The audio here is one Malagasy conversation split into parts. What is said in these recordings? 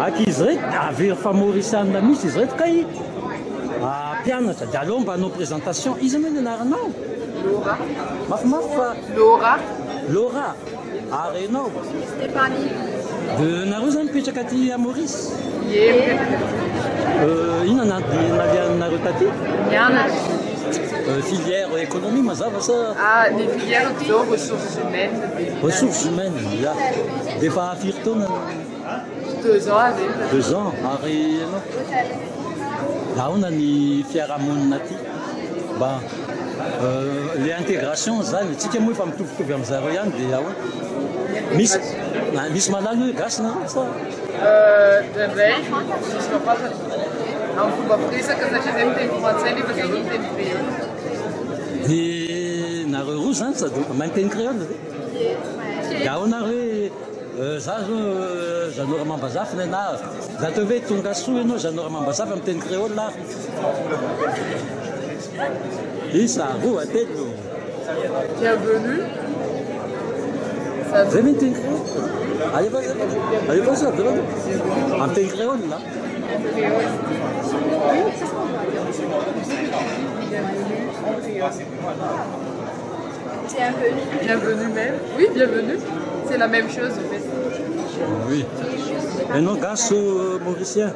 Ankizy reto avery fa Mauriciana misy izy reto kay mpianatra dia aleo mba hanao présentation. Izy moa ny anaranao? Laura. Mafimafy fa Laura. Laura. Ary ianao? Stéphanie. Nareo zany mipetraka aty à Maurice? Ie. Ina nalianareo taty? Mianatra. Filière économie mazava sa? Ny filière zao ressources humaines. Ressources humaines, ia. Dia efa firy taona? 2 ans avec. 2 ans. Ary ianao? Ahoana ny fiarahamonina aty? Ba le intégration zany tsika moa efa mitovitovy amin'izareo ihany dia ahoana? Misy malala hoe gasy nareo sa? Indraindray misy mapafatra amin'ny fomba firesaka satria zay miteny frantsay nefa zareo miteny créole. Dia nareo roa zany sady mahay miteny créole ve? Dia ahoana hoe za zao Zanora Mambazafy na za teo hoe tonga soa ianao Zanora Mambazafy amin'ny teny créole la isa roa telo. Bienvenue. Zay ve miteny créole? Allez pas ça, vraiment. En teny créole là. Bienvenue même. Oui, bienvenue. C'est la même chose en fait. Oui. Et non, grâce aux Mauriciens.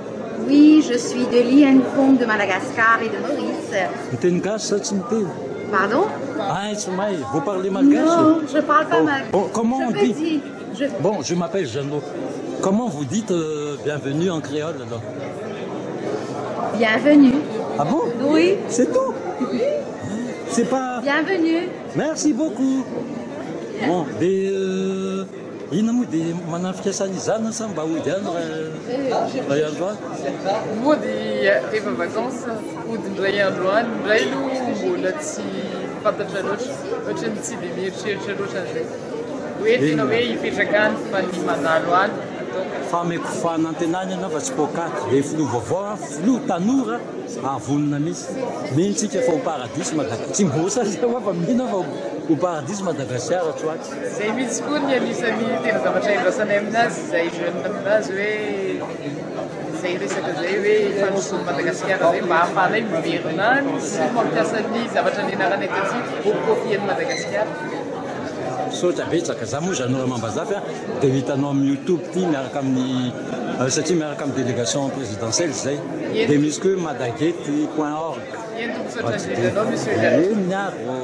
Oui, je suis de l'INFON de Madagascar et de Maurice. Pardon? Vous parlez malgache? Non, je parle pas malgache. Bon, comment on dit? Je... Bon, je m'appelle Jeannot. Comment vous dites bienvenue en créole alors? Bienvenue. Ah bon? Oui. C'est tout? C'est pas... Bienvenue. Merci beaucoup. Bon, mais... Inamo dia manana fikasana izany sa mba hodiany ray andro any? Mody rehefa vacances hodindray andro any, indray no mbola tsy fantatra loatra, ohatrany tsy dia mieritreritra loatra an'izay. Hoe tena hoe hipetraka any fa ny mandalo any. Fa ameko fanantenany ianao fa tsy pôkaty. Le filoha vaovao, filoha tanora avonina misy. Mihintsika fa ho paradisy Madagasikara. Tsy mbosa zao fa mihina fa ho paradisy Madagasikara tsoaky. Zay mihitsy koa ny anisany tena zavatra idrasanay aminazy, izay jeune aminazy hoe izay resaka zay hoe fanosorana Madagasikara zay mba hahafahanay miverina any sy mampiasa ny zavatra nianaranay taty au profit-ny Madagasikara. Sotra betsaka za moa Zanora Mambazafy dia hitanao amin'ny YouTube ty miaraka amin'ny satria miaraka amin'ny délégation présidentielle zay dia misy koa madagety.org. Eny tompo sotra indrindranao monsieur Jeannot. Miaro